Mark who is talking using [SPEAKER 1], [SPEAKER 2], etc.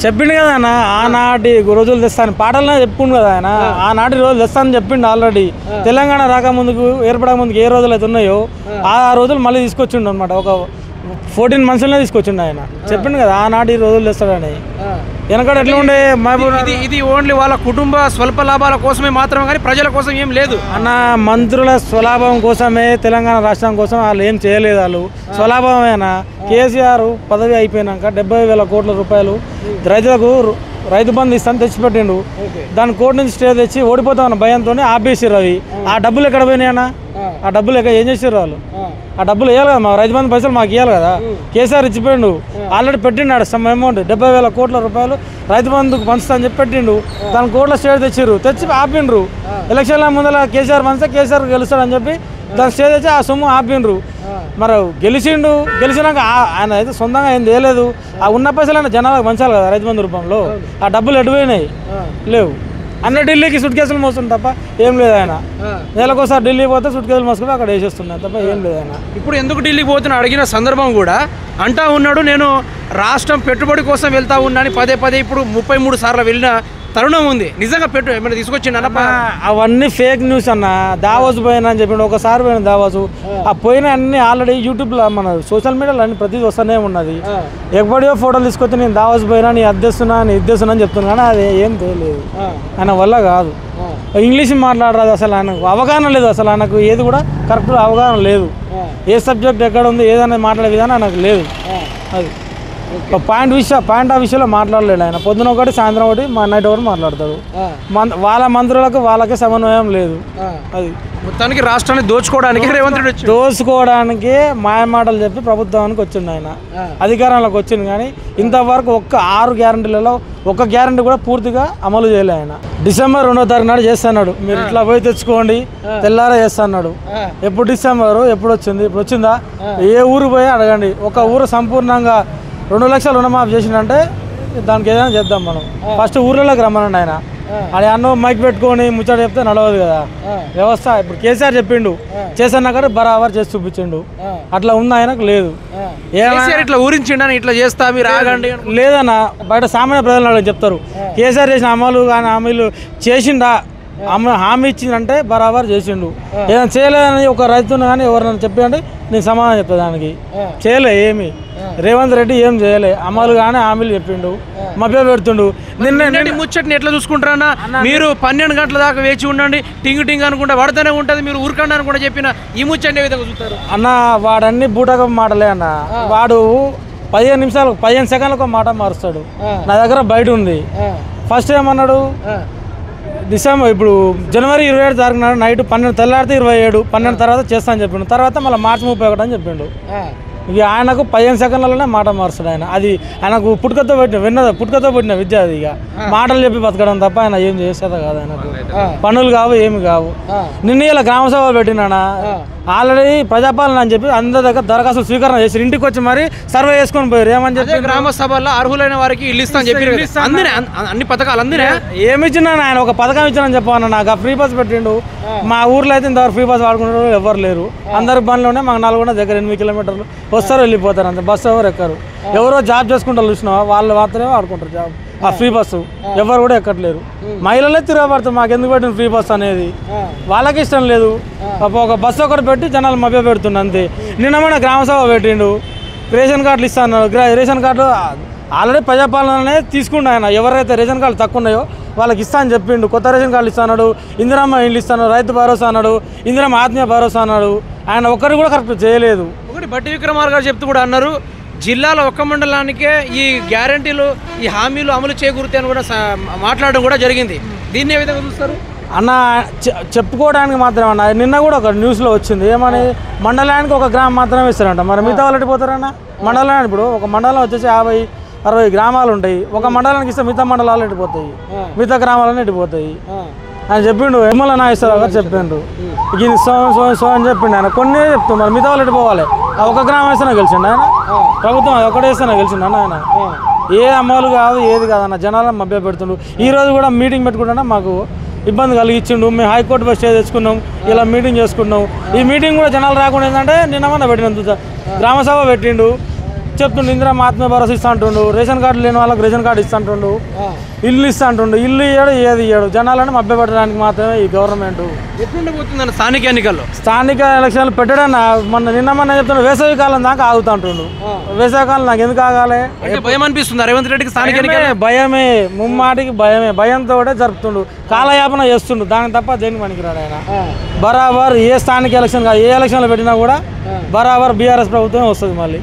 [SPEAKER 1] చెప్పిండు కదా ఆయన ఆనాటి రోజులు తెస్తాను పాటలనే చెప్పుకుండు కదా ఆయన ఆనాటి రోజులు తెస్తానని చెప్పిండు ఆల్రెడీ. తెలంగాణ రాకముందుకు ఏర్పడక ముందుకు ఏ రోజులు అయితే ఉన్నాయో ఆ రోజులు మళ్ళీ తీసుకొచ్చిండు అనమాట. ఒక 14 మంత్స్లోనే తీసుకొచ్చిండు ఆయన. చెప్పిండు కదా ఆనాటి రోజులు తెస్తాడని. వెనకడ ఎట్లా ఉండే
[SPEAKER 2] ఇది ఓన్లీ వాళ్ళ కుటుంబ స్వల్ప లాభాల కోసమే మాత్రమే కానీ ప్రజల కోసం ఏం లేదు
[SPEAKER 1] అన్న. మంత్రుల స్వలాభం కోసమే తెలంగాణ రాష్ట్రం కోసం వాళ్ళు ఏం చేయలేదు. వాళ్ళు స్వలాభమేనా. కేసీఆర్ పదవి అయిపోయినాక 70,000 కోట్ల రూపాయలు రైతులకు రైతు బంధు ఇస్తాను తెచ్చిపెట్టిండు. దాని కోర్టు నుంచి స్టే తెచ్చి ఓడిపోతామన్న భయంతో ఆపేసారు అవి. ఆ డబ్బులు ఎక్కడ పోయినాయన్నా? ఆ డబ్బులు ఎక్కడ ఏం చేసారు వాళ్ళు? ఆ డబ్బులు ఇవ్వాలి కదా, మా రైతు బంధు పైసలు మాకు ఇవ్వాలి కదా. కేసీఆర్ ఇచ్చిపోయిండు, ఆల్రెడీ పెట్టిండు సమ్ అమౌంట్ 70,000 కోట్ల రూపాయలు రైతు బంధుకు పంచుతా అని చెప్పి పెట్టిండు. దాని కోర్టులో స్టే తెచ్చిర్రు, తెచ్చి ఆపిండ్రు. ఎలక్షన్ల ముందర కేసీఆర్ పంచితే కేసీఆర్ గెలుస్తాడని చెప్పి దాని స్టే తెచ్చి ఆ సొమ్ము ఆపిండ్రు. మరి గెలిచినాక ఆయన అయితే సొంతంగా ఏం చేయలేదు. ఆ ఉన్న పైసలు ఆయన జనాలకు పంచాలి కదా రైతు బంధు రూపంలో. ఆ డబ్బులు ఎటుపోయినాయి లేవు. అన్న ఢిల్లీకి సుట్ కేసులు మోస్తుంది తప్ప ఏం లేదు ఆయన. నెలకోసారి ఢిల్లీ పోతే సుట్ కేసులు మోసుకుని అక్కడ వేసేస్తున్నాయి తప్ప ఏం లేదు ఆయన.
[SPEAKER 2] ఇప్పుడు ఎందుకు ఢిల్లీకి పోతున్నా అడిగిన సందర్భం కూడా అంటా ఉన్నాడు, నేను రాష్ట్రం పెట్టుబడి కోసం వెళ్తా ఉన్నాను పదే ఇప్పుడు 33 సార్లు వెళ్ళిన తరుణం ఉంది. నిజంగా ఏమైనా తీసుకొచ్చిండు అన్న?
[SPEAKER 1] అవన్నీ ఫేక్ న్యూస్ అన్న. దావోస్ పోయినా అని చెప్పిండు, ఒకసారి పోయిన దావోసు. ఆ పోయిన అన్ని ఆల్రెడీ యూట్యూబ్లో మన సోషల్ మీడియాలో అన్ని ప్రతిదీ వస్తూనే ఉన్నది. ఎప్పుడో ఫోటోలు తీసుకొచ్చి నేను దావోస్ పోయినా నీ అద్దెస్తున్నా అని చెప్తున్నాను, కానీ అది ఏం తెలియదు. ఆయన వల్ల కాదు. ఇంగ్లీష్ మాట్లాడరాదు, అసలు ఆయనకు అవగాహన లేదు. అసలు ఆయనకు ఏది కూడా కరెక్ట్ అవగాహన లేదు. ఏ సబ్జెక్ట్ ఎక్కడ ఉంది ఏదనేది మాట్లాడే విధానం ఆయనకు లేదు. అది పాయింట్ ఆ విషయంలో మాట్లాడలేడు ఆయన. పొద్దున ఒకటి సాయంత్రం ఒకటి నైట్ ఒకటి మాట్లాడతాడు. వాళ్ళ మంత్రులకు వాళ్ళకే సమన్వయం లేదు. అది
[SPEAKER 2] మొత్తానికి రాష్ట్రాన్ని దోచుకోవడానికి రేవంత్ రెడ్డి
[SPEAKER 1] దోచుకోవడానికి మాయమాటలు చెప్పి ప్రభుత్వానికి వచ్చిండు ఆయన. అధికారంలోకి వచ్చింది కానీ ఇంతవరకు 6 గ్యారంటీలలో 1 గ్యారంటీ కూడా పూర్తిగా అమలు చేయలే ఆయన. డిసెంబర్ 2వ తారీఖు నాడు చేస్తున్నాడు, మీరు ఇట్లా పోయి తెచ్చుకోండి తెల్లారా చేస్తున్నాడు. ఎప్పుడు డిసెంబర్ ఎప్పుడు వచ్చింది? ఇప్పుడు వచ్చిందా? ఏ ఊరు పోయి అడగండి. ఒక ఊరు సంపూర్ణంగా 2 లక్షలు రుణమాఫీ చేసిండంటే దానికి ఏదైనా చేద్దాం మనం. ఫస్ట్ ఊర్లలోకి రమ్మనండి ఆయన. అది అన్నో మైక్ పెట్టుకొని ముచ్చట చెప్తే నడవదు కదా వ్యవస్థ. ఇప్పుడు కేసీఆర్ చెప్పిండు చేసన్నా కానీ బరాబర్ చేసి చూపించిండు. అట్లా ఉంది ఆయనకు లేదు.
[SPEAKER 2] ఇట్లా ఊరించిండని ఇట్లా చేస్తా మీరు ఆగండి
[SPEAKER 1] లేదన్న. బయట సామాన్య ప్రజలు చెప్తారు కేసీఆర్ చేసిన అమలు కానీ హామీలు చేసిండా, హామీ ఇచ్చిందంటే బరాబర్ చేసిండు. ఏదైనా చేయలేదని ఒక రైతును కానీ ఎవరైనా చెప్పండి నేను సమాధానం చెప్తా. దానికి చేయలే ఏమి. రేవంత్ రెడ్డి ఏం చేయలే. అమలు కానీ హామీలు చెప్పిండు, మభ్య పెడుతుండు.
[SPEAKER 2] నిన్న ముచ్చట్ని ఎట్లా చూసుకుంటారన్నా? మీరు 12 గంటల దాకా వేచి ఉండండి, టింగ్ అనుకుంటా పడుతూనే ఉంటుంది, మీరు ఊరుకండి అని కూడా చెప్పిన ఈ ముచ్చట్ని ఏ విధంగా చూస్తారు
[SPEAKER 1] అన్న? వాడన్ని బూటక మాటలే అన్న. వాడు 15 సెకండ్లకు మాట మారుస్తాడు. నా దగ్గర బయట ఉంది. ఫస్ట్ ఏమన్నాడు? డిసెంబర్ ఇప్పుడు జనవరి 27 తారీఖు నాడు నైట్ 12 తెల్లారితే 27 12 తర్వాత చేస్తా అని చెప్పిండు. తర్వాత మళ్ళీ మార్చి 31 అని చెప్పిండు. ఇక ఆయనకు 15 సెకండ్లలోనే మాట మారుస్తాడు ఆయన. అది ఆయనకు పుట్టుకతో పెట్టిన విద్య. అది ఇక మాటలు చెప్పి బతకడం తప్ప ఆయన ఏం చేసేదా కాదు. ఆయనకు పనులు కావు ఏమి కావు. నిన్న ఇలా గ్రామ సభలు పెట్టినానా ఆల్రెడీ ప్రజాపాలన అని చెప్పి అందరి దగ్గర దరఖాస్తులు స్వీకరణ చేసి ఇంటికి వచ్చి మరి సర్వే చేసుకొని పోయారు. ఏమని చెప్పి
[SPEAKER 2] గ్రామ సభల్లో అర్హులైన వారికి ఇల్లు ఇస్తా అని చెప్పి అన్ని పథకాలు అందినా
[SPEAKER 1] ఏమి ఇచ్చినా ఆయన ఒక పథకం ఇచ్చానని చెప్పాను. నాకు ఫ్రీ బస్ పెట్టిండు. మా ఊర్లో అయితే ఇంతవరకు ఫ్రీ బస్ వాడుకునే ఎవరు లేరు. అందరి బండ్లోనే మాకు నల్గొండ దగ్గర 8 కిలోమీటర్లు వస్తారు వెళ్ళిపోతారు అంతే. బస్సు ఎవరు ఎక్కరు. ఎవరో జాబ్ చేసుకుంటారు చూసినా వాళ్ళు మాత్రమే వాడుకుంటారు జాబ్. ఆ ఫ్రీ బస్సు ఎవరు కూడా ఎక్కట్లేరు. మహిళలే తిరగబడతారు మాకు ఎందుకు పెట్టిన ఫ్రీ బస్ అనేది. వాళ్ళకి ఇష్టం లేదు. ఒక బస్సు ఒకటి పెట్టి జనాలు మభ్య పెడుతుండ అంతే. నిన్న మన గ్రామ సభ పెట్టిండు. రేషన్ కార్డులు ఇస్తాను. రేషన్ కార్డు ఆల్రెడీ ప్రజాపాలననే తీసుకుండు ఆయన. ఎవరైతే రేషన్ కార్డులు తక్కువ ఉన్నాయో వాళ్ళకి ఇస్తా అని చెప్పిండు. కొత్త రేషన్ కార్డులు ఇస్తాడు, ఇందిరమ్మ ఇండ్లు ఇస్తాడు, రైతు భరోసా అన్నాడు, ఇందిరమ్మ ఆత్మీయ భరోసా అన్నాడు. ఆయన ఒక్కరు కూడా కరెక్ట్ చేయలేదు.
[SPEAKER 2] ఒకటి బట్టి విక్రమార్క గారు చెప్తూ కూడా అన్నారు, జిల్లాలో ఒక్క మండలానికే ఈ గ్యారంటీలు ఈ హామీలు అమలు చేకూరుతాయని కూడా మాట్లాడడం కూడా జరిగింది. దీన్ని ఏ విధంగా చూస్తారు
[SPEAKER 1] అన్న? చెప్పుకోవడానికి మాత్రమే అన్న. నిన్న కూడా ఒక న్యూస్లో వచ్చింది ఏమని, మండలానికి 1 గ్రామం మాత్రమే ఇస్తారంట. మరి మిగతా వాళ్ళు పోతారన్న? మండలానికి ఇప్పుడు ఒక మండలం వచ్చేసి 50-60 గ్రామాలు ఉంటాయి. ఒక మండలానికి ఇస్తే మిగతా మండలాలు ఎట్టిపోతాయి, మిగతా గ్రామాలన్నీ ఎట్టిపోతాయి ఆయన చెప్పిండు. ఎమ్మెల్యే నాగేశ్వరరావు గారు చెప్పిండు ఇది సో అని చెప్పిండు ఆయన. కొన్ని చెప్తాం మరి మిగతా వాళ్ళు ఎట్టిపోవాలి. ఆ 1 గ్రామం వేస్తేనే గెలిచిండు ఆయన. ప్రభుత్వం అది ఒకటే వేస్తేనే గెలిచిండు అన్న ఆయన. ఏ అమలు కాదు ఏది కాదన్న. జనాలను మభ్య పెడుతుండు. ఈ రోజు కూడా మీటింగ్ పెట్టుకుంటున్నా మాకు ఇబ్బంది కలిగించిండు. మేము హైకోర్టు బస్ స్టే తెచ్చుకున్నాం, ఇలా మీటింగ్ చేసుకున్నాం. ఈ మీటింగ్ కూడా జనాలు రాకుండా ఏంటంటే నిన్న పెట్టినంత గ్రామ సభ పెట్టిండు. చెప్తుండు ఇందిరా ఆత్మ భరోసా ఇస్తా అంటుండు, రేషన్ కార్డు లేని వాళ్ళకి రేషన్ కార్డు ఇస్తా అంటుండు, ఇల్లు ఇస్తా అంటుండు. ఇల్లు ఇయ్యాడు ఏది ఇయ్యాడు, జనాలను మభ్యపెట్టడానికి మాత్రమే ఈ గవర్నమెంట్.
[SPEAKER 2] ఎట్లుండబోతుందన్న స్థానిక ఎన్నికల్లో?
[SPEAKER 1] స్థానిక ఎలక్షన్లు పెట్టడం నిన్న చెప్తుండు వేసవి కాలం దాకా ఆగుతా అంటుండు. వేసవి కాలం నాకు ఎందుకు ఆగాలి?
[SPEAKER 2] భయం అనిపిస్తుంది రేవంత్ రెడ్డికి స్థానిక
[SPEAKER 1] భయమే, ముమ్మాటికి భయమే. భయంతో జరుపుతుండు, కాలయాపన చేస్తుండు, దానికి తప్ప దేనికి పనికిరాడు ఆయన. బరాబర్ ఏ స్థానిక ఎలక్షన్ కాదు, ఏ ఎలక్షన్లో పెట్టినా కూడా బరాబర్ బీఆర్ఎస్ ప్రభుత్వం వస్తుంది మళ్ళీ.